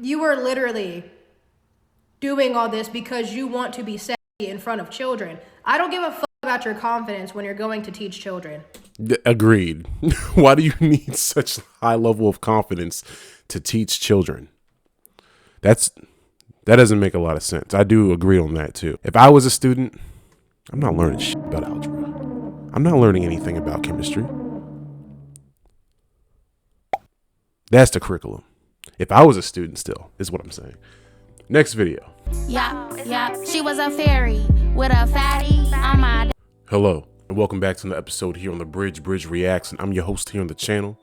you are literally doing all this because you want to be sexy in front of children. I don't give a fuck about your confidence when you're going to teach children. Agreed. Why do you need such high level of confidence to teach children? That doesn't make a lot of sense. I do agree on that too. If I was a student, I'm not learning shit about algebra. I'm not learning anything about chemistry. That's the curriculum. If I was a student still, is what I'm saying. Next video. Yeah, she was a fairy with a fatty on my. Hello, and welcome back to another episode here on the Bridge Reacts, and I'm your host here on the channel,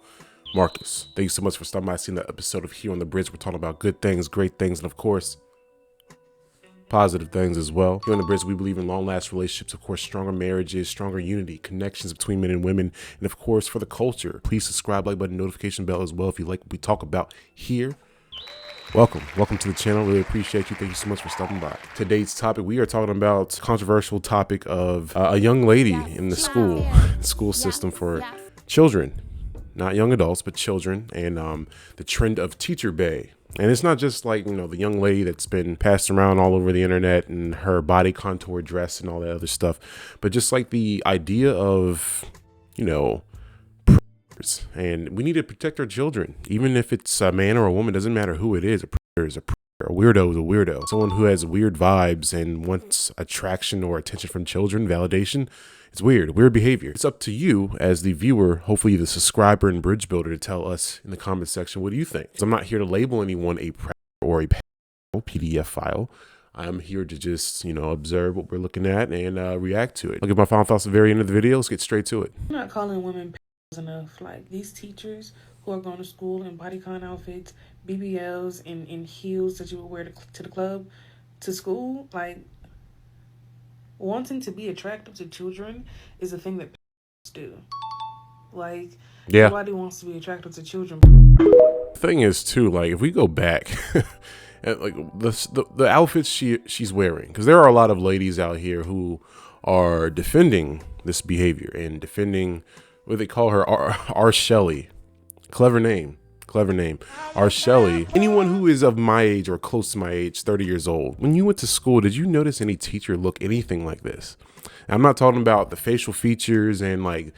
Marcus. Thank you so much for stopping by seeing the episode of Here on the Bridge. We're talking about good things, great things, and of course, positive things as well. Here on the Bridge, we believe in long-lasting relationships, of course, stronger marriages, stronger unity, connections between men and women, and of course, for the culture. Please subscribe, like button, notification bell as well if you like what we talk about here. Welcome to the channel. Really appreciate you. Thank you so much for stopping by. Today's topic, we are talking about controversial topic of a young lady in the school system for children, not young adults, but children, and the trend of teacher bae. And it's not just like, the young lady that's been passed around all over the internet and her body contour dress and all that other stuff, but just like the idea of, and we need to protect our children, even if it's a man or a woman. Doesn't matter who it is. A predator is a predator. A weirdo is a weirdo. Someone who has weird vibes and wants attraction or attention from children, validation, it's weird behavior. It's up to you as the viewer, hopefully the subscriber and bridge builder, to tell us in the comment section, what do you think? So I'm not here to label anyone a predator or a PDF file. I'm here to just, observe what we're looking at and react to it. I'll give my final thoughts at the very end of the video. Let's get straight to it. I'm not calling women enough. Like, these teachers who are going to school in bodycon outfits, BBLs, and in heels that you would wear to the club, to school, like, wanting to be attractive to children is a thing that do. Like, nobody wants to be attractive to children. Thing is too, like, if we go back at like the outfits she's wearing, because there are a lot of ladies out here who are defending this behavior and defending what they call her, R. Shelley. Clever name. R. Shelley. Anyone who is of my age or close to my age, 30 years old, when you went to school, did you notice any teacher look anything like this? I'm not talking about the facial features and like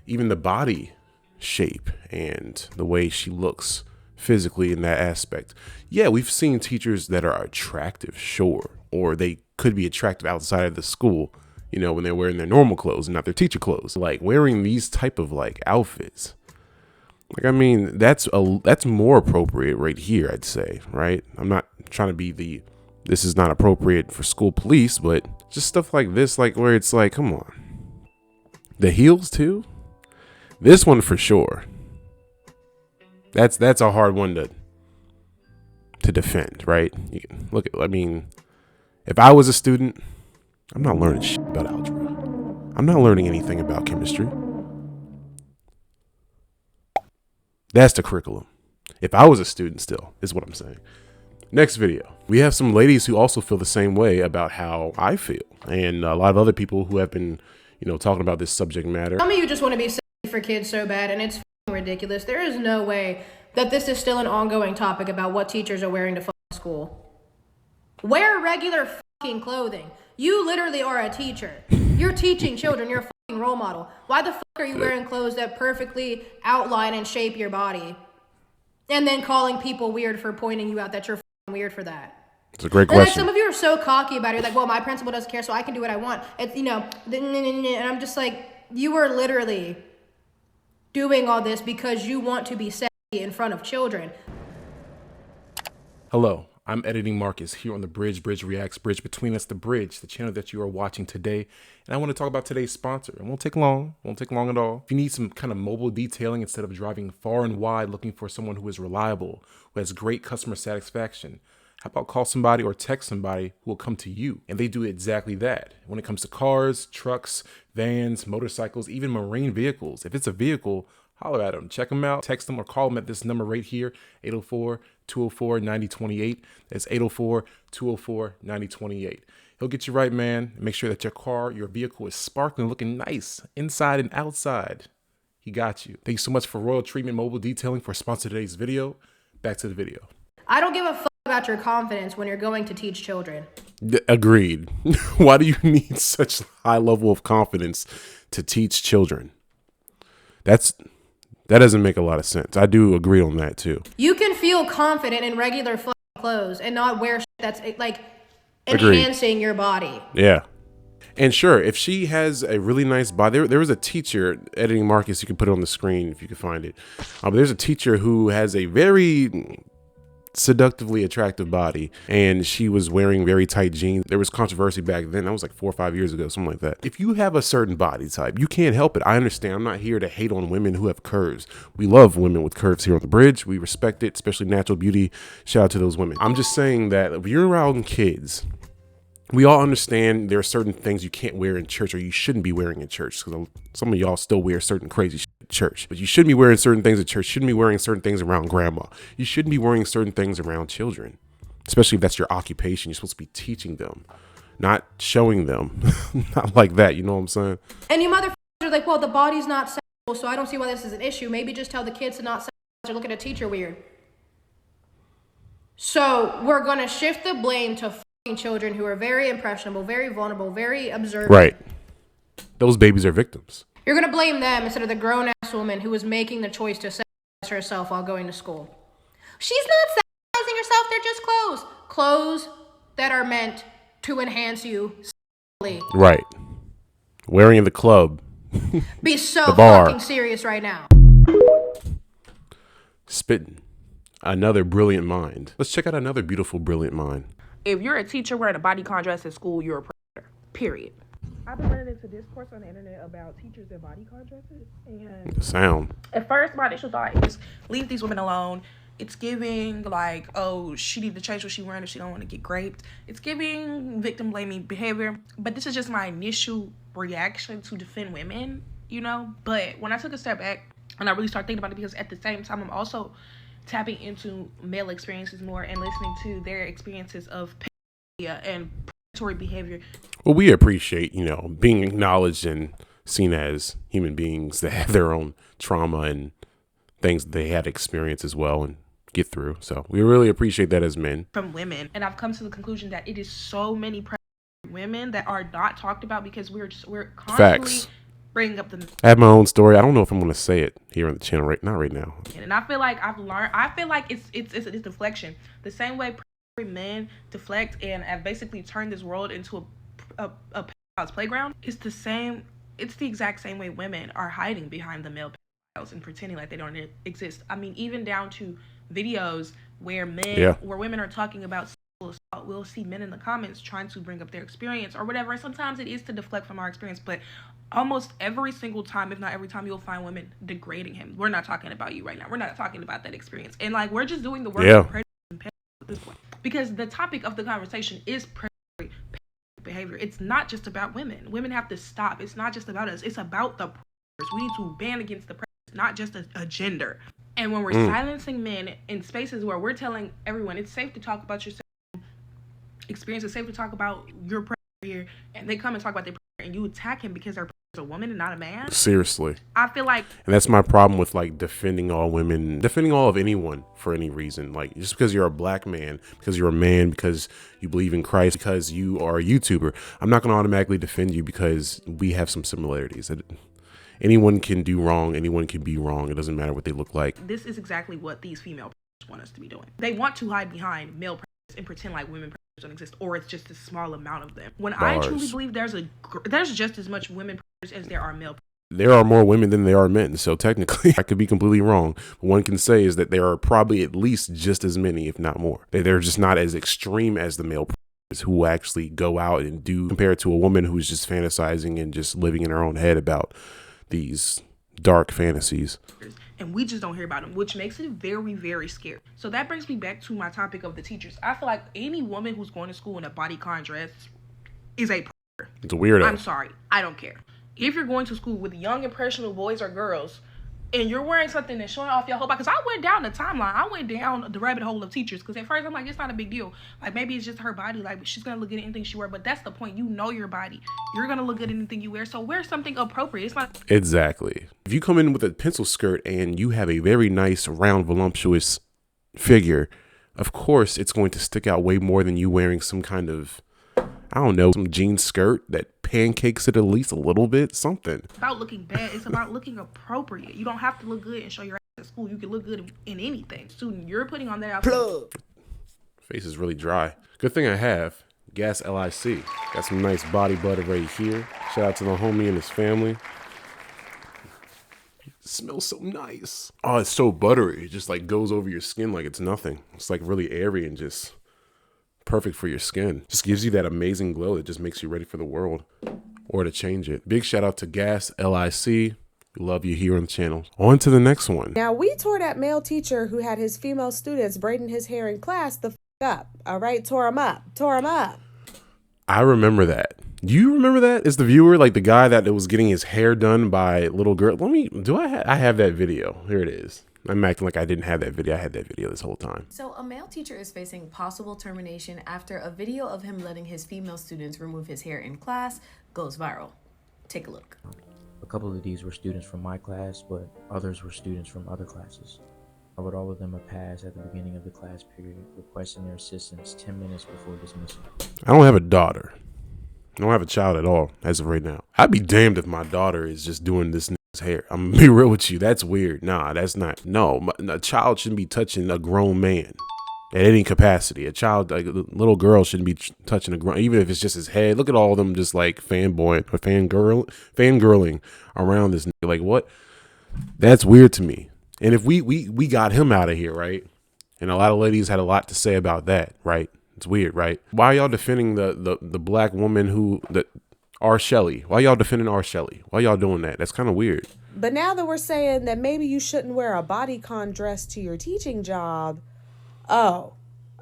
even the body shape and the way she looks physically in that aspect. Yeah, we've seen teachers that are attractive, sure, or they could be attractive outside of the school, when they're wearing their normal clothes and not their teacher clothes. Like, wearing these type of like outfits, like, I mean, that's more appropriate right here, I'd say, right? I'm not trying to be this is not appropriate for school police, but just stuff like this, like where it's like, come on. The heels too? This one for sure. That's a hard one to defend, right? You can look at, I mean, if I was a student, I'm not learning shit about algebra. I'm not learning anything about chemistry. That's the curriculum. If I was a student still, is what I'm saying. Next video. We have some ladies who also feel the same way about how I feel. And a lot of other people who have been, talking about this subject matter. Some of you just want to be sexy for kids so bad, and it's ridiculous. There is no way that this is still an ongoing topic about what teachers are wearing to school. Wear regular clothing. You literally are a teacher. You're teaching children. You're a role model. Why the fuck are you wearing clothes that perfectly outline and shape your body, and then calling people weird for pointing you out that you're weird for that? It's a great question. question. Like, some of you are so cocky about it. You're like, well, my principal doesn't care, so I can do what I want. It's, and I'm just like, you are literally doing all this because you want to be sexy in front of children. Hello, I'm editing Marcus here on the Bridge Reacts, Bridge Between Us, the Bridge, the channel that you are watching today. And I want to talk about today's sponsor. It won't take long at all. If you need some kind of mobile detailing instead of driving far and wide looking for someone who is reliable, who has great customer satisfaction, how about call somebody or text somebody who will come to you? And they do exactly that. When it comes to cars, trucks, vans, motorcycles, even marine vehicles, if it's a vehicle, holler at them, check them out, text them, or call them at this number right here, 804-204-9028. That's 804-204-9028. He'll get you right, man. Make sure that your vehicle is sparkling, looking nice, inside and outside. He got you. Thank you so much for Royal Treatment Mobile Detailing for sponsoring today's video. Back to the video. I don't give a fuck about your confidence when you're going to teach children. Agreed. Why do you need such high level of confidence to teach children? That doesn't make a lot of sense. I do agree on that too. You can feel confident in regular fucking clothes and not wear shit that's like Agreed. enhancing your body. Yeah. And sure, if she has a really nice body, there was a teacher, editing Marcus, you can put it on the screen if you can find it. But there's a teacher who has a very seductively attractive body, and she was wearing very tight jeans. There was controversy back then. That was like 4 or 5 years ago, something like that. If you have a certain body type, you can't help it. I understand. I'm not here to hate on women who have curves. We love women with curves here on the bridge. We respect it, especially natural beauty. Shout out to those women. I'm just saying that if you're around kids, we all understand there are certain things you can't wear in church, or you shouldn't be wearing in church, because some of y'all still wear certain crazy shit in church. But you shouldn't be wearing certain things at church. You shouldn't be wearing certain things around grandma. You shouldn't be wearing certain things around children, especially if that's your occupation. You're supposed to be teaching them, not showing them. Not like that. You know what I'm saying? And you motherfuckers are like, well, the body's not sexual, so I don't see why this is an issue. Maybe just tell the kids to not or look at a teacher weird. So we're going to shift the blame to children who are very impressionable, very vulnerable, very observant. Right. Those babies are victims. You're going to blame them instead of the grown-ass woman who was making the choice to sexualize herself while going to school. She's not sexualizing herself. They're just clothes. Clothes that are meant to enhance you sexually. Right. Wearing in the club. Be so The bar. fucking serious right now. Spitting. Another brilliant mind. Let's check out another beautiful, brilliant mind. If you're a teacher wearing a body dress at school, you're a predator. Period. I've been running into discourse on the internet about teachers and body contractors, and The sound. At first, my initial thought is leave these women alone. It's giving like, oh, she need to change what she's wearing if she don't want to get raped. It's giving victim blaming behavior. But this is just my initial reaction to defend women, you know. But when I took a step back and I really started thinking about it, because at the same time I'm also tapping into male experiences more and listening to their experiences of pedophilia and predatory behavior. Well, we appreciate, being acknowledged and seen as human beings that have their own trauma and things that they had experienced as well and get through. So we really appreciate that as men. From women. And I've come to the conclusion that it is so many predatory women that are not talked about because we're constantly Facts. bringing up the. I have my own story. I don't know if I'm going to say it here on the channel not right now. And I feel like it's a deflection. The same way men deflect and have basically turned this world into a pedophile's playground. It's the exact same way women are hiding behind the male pedophiles and pretending like they don't exist. I mean, even down to videos where where women are talking about sexual assault, we'll see men in the comments trying to bring up their experience or whatever. Sometimes it is to deflect from our experience, but almost every single time, if not every time, you'll find women degrading him. We're not talking about you right now. We're not talking about that experience. And like, we're just doing the work of predators and pedophiles at this point. Because the topic of the conversation is predatory behavior. It's not just about women. Women have to stop. It's not just about us. It's about the predators. We need to ban against the predators, not just a gender. And when we're silencing men in spaces where we're telling everyone it's safe to talk about your experience, it's safe to talk about your predator here, and they come and talk about their predator and you attack him because they're a woman and not a man. Seriously. I feel like, and that's my problem with like defending all women, defending all of anyone for any reason. Like, just because you're a black man, because you're a man, because you believe in Christ, because you are a YouTuber, I'm not going to automatically defend you because we have some similarities. Anyone can do wrong. Anyone can be wrong. It doesn't matter what they look like. This is exactly what these female predators want us to be doing. They want to hide behind male predators and pretend like women predators don't exist, or it's just a small amount of them. When Bars. I truly believe there's just as much women predators as there are male predators. There are more women than there are men, so technically I could be completely wrong. But one can say is that there are probably at least just as many, if not more. They're just not as extreme as the male predators who actually go out and do, compared to a woman who's just fantasizing and just living in her own head about these dark fantasies. And we just don't hear about them, which makes it very, very scary. So that brings me back to my topic of the teachers. I feel like any woman who's going to school in a bodycon dress is a predator. It's a weirdo. I'm sorry. I don't care. If you're going to school with young, impressionable boys or girls, and you're wearing something that's showing off your whole body, because I went down the timeline. I went down the rabbit hole of teachers, because at first I'm like, it's not a big deal. Like, maybe it's just her body. Like, she's going to look good at anything she wears. But that's the point. You know your body. You're going to look good at anything you wear. So wear something appropriate. It's not... Exactly. If you come in with a pencil skirt and you have a very nice, round, voluptuous figure, of course it's going to stick out way more than you wearing some kind of, I don't know, some jean skirt that pancakes it at least a little bit, something. It's about looking bad. It's about looking appropriate. You don't have to look good and show your ass at school. You can look good in anything. Student, you're putting on that outfit. Face is really dry. Good thing I have Gas LIC. Got some nice body butter right here. Shout out to the homie and his family. It smells so nice. Oh, it's so buttery. It just like goes over your skin like it's nothing. It's like really airy and just perfect for your skin. Just gives you that amazing glow that just makes you ready for the world or to change it. Big shout out to Gas LIC. We love you here on the channel. On to the next one. Now, we tore that male teacher who had his female students braiding his hair in class the up. All right, tore him up. I remember that. Do you remember that? Is the viewer like the guy that was getting his hair done by little girl? I have that video. Here it is. I'm acting like I didn't have that video. I had that video this whole time. So a male teacher is facing possible termination after a video of him letting his female students remove his hair in class goes viral. Take a look. A couple of these were students from my class, but others were students from other classes. I would offer them a pass at the beginning of the class period, requesting their assistance 10 minutes before dismissal. I don't have a daughter. I don't have a child at all as of right now. I'd be damned if my daughter is just doing this nigga's hair. I'm gonna be real with you. That's weird. Nah, that's not. No, a child shouldn't be touching a grown man at any capacity. A child, like a little girl, shouldn't be touching a grown, even if it's just his head. Look at all of them just like fanboying or fangirling around this nigga. Like what? That's weird to me. And if we got him out of here, right? And a lot of ladies had a lot to say about that, right? It's weird, right? Why are y'all defending the black woman R. Shelley? Why y'all defending R. Shelley? Why y'all doing that? That's kind of weird. But now that we're saying that maybe you shouldn't wear a bodycon dress to your teaching job, oh,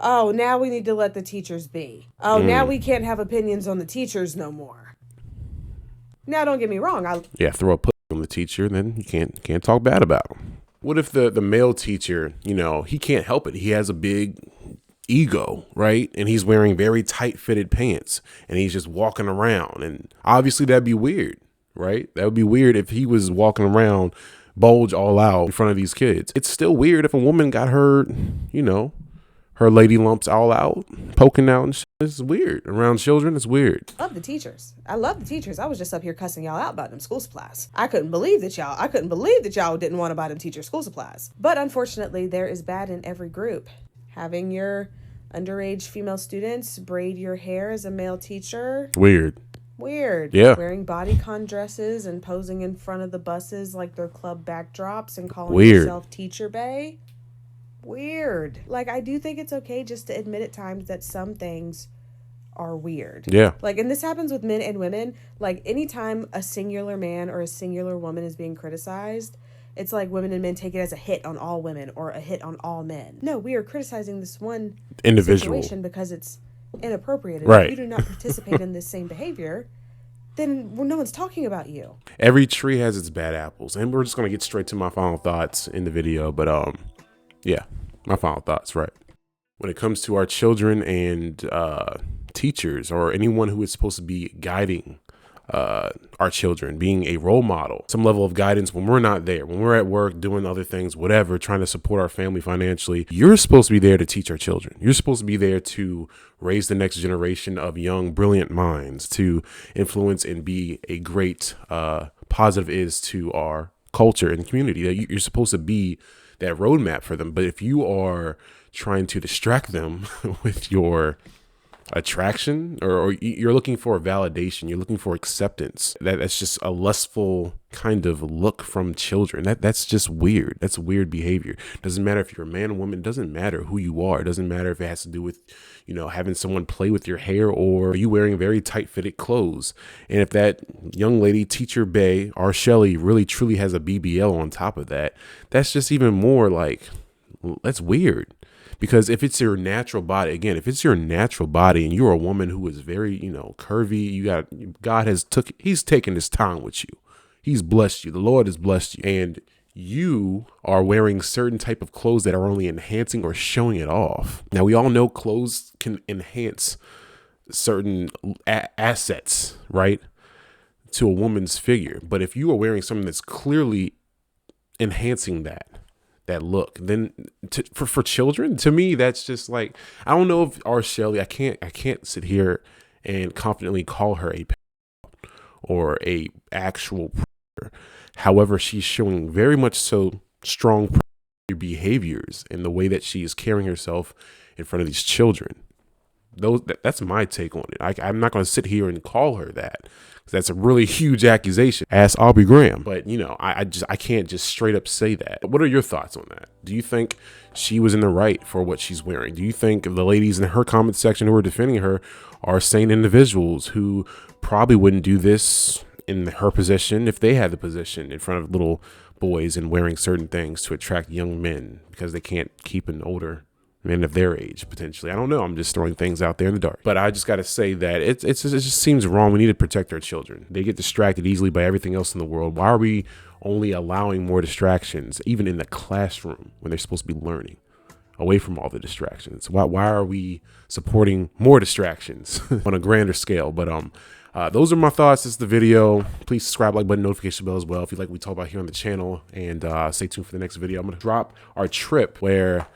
now we need to let the teachers be. Now we can't have opinions on the teachers no more. Now, don't get me wrong. Throw a pussy on the teacher, then you can't talk bad about him. What if the male teacher, he can't help it. He has a big ego, right? And he's wearing very tight fitted pants and he's just walking around. And obviously that'd be weird, right? That would be weird if he was walking around bulge all out in front of these kids. It's still weird if a woman got her, her lady lumps all out, poking out and shit. It's weird. Around children, it's weird. I love the teachers. I was just up here cussing y'all out about them school supplies. I couldn't believe that y'all didn't want to buy them teacher school supplies. But unfortunately, there is bad in every group. Having your underage female students braid your hair as a male teacher. Weird. Yeah. Wearing bodycon dresses and posing in front of the buses like they're club backdrops and calling Weird. yourself Teacher Bae. Weird. Like, I do think it's okay just to admit at times that some things are weird. Yeah. Like, and this happens with men and women. Like, anytime a singular man or a singular woman is being criticized, it's like women and men take it as a hit on all women or a hit on all men. No, we are criticizing this one individual situation because it's inappropriate. And right. if you do not participate in this same behavior, then no one's talking about you. Every tree has its bad apples. And we're just going to get straight to my final thoughts in the video. But yeah, my final thoughts, right? When it comes to our children and teachers or anyone who is supposed to be guiding our children, being a role model, some level of guidance when we're not there, when we're at work, doing other things, whatever, trying to support our family financially, you're supposed to be there to teach our children. You're supposed to be there to raise the next generation of young, brilliant minds, to influence and be a great positive is to our culture and community. You're supposed to be that roadmap for them. But if you are trying to distract them with your attraction or you're looking for validation, you're looking for acceptance, that's just a lustful kind of look from children. That's just weird. That's weird behavior. Doesn't matter if you're a man or woman. It doesn't matter who you are. It doesn't matter if it has to do with having someone play with your hair or you wearing very tight fitted clothes. And if that young lady, Teacher Bae, R. Shelley, really truly has a BBL on top of that, that's just even more like, that's weird. Because if it's your natural body, again, if it's your natural body and you're a woman who is very, curvy, he's taken his time with you. He's blessed you. The Lord has blessed you. And you are wearing certain type of clothes that are only enhancing or showing it off. Now, we all know clothes can enhance certain assets, right, to a woman's figure. But if you are wearing something that's clearly enhancing that that look. Then for children, to me, that's just like, I don't know if R. Shelley, I can't sit here and confidently call her a or a actual predator. However, she's showing very much so strong behaviors in the way that she is carrying herself in front of these children. That's my take on it. I'm not going to sit here and call her that, because that's a really huge accusation. Ask Aubrey Graham. But I can't just straight up say that. What are your thoughts on that? Do you think she was in the right for what she's wearing? Do you think the ladies in her comment section who are defending her are sane individuals who probably wouldn't do this in her position if they had the position in front of little boys and wearing certain things to attract young men because they can't keep an older men of their age, potentially? I don't know. I'm just throwing things out there in the dark. But I just got to say that it just seems wrong. We need to protect our children. They get distracted easily by everything else in the world. Why are we only allowing more distractions, even in the classroom, when they're supposed to be learning, away from all the distractions? Why are we supporting more distractions on a grander scale? But those are my thoughts. This is the video. Please subscribe, like button, notification bell as well if you like what we talk about here on the channel. And stay tuned for the next video. I'm going to drop our trip where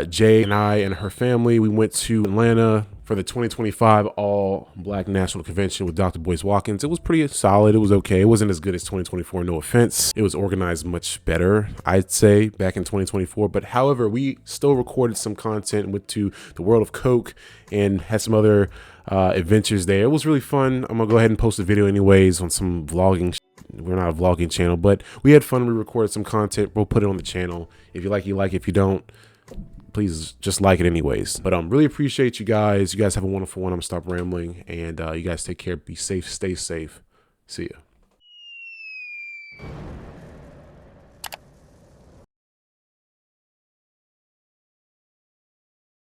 Jay and I and her family, we went to Atlanta for the 2025 All Black National Convention with Dr. Boyce Watkins. It was pretty solid. It was okay. It wasn't as good as 2024, no offense. It was organized much better, I'd say, back in 2024. But however, we still recorded some content, went to the World of Coke and had some other adventures there. It was really fun. I'm gonna go ahead and post a video anyways on some vlogging. We're not a vlogging channel, but we had fun. We recorded some content. We'll put it on the channel. If you like, you like. If you don't, please just like it anyways. But really appreciate you guys. You guys have a wonderful one. I'm gonna stop rambling, and you guys take care. Be safe. Stay safe. See ya.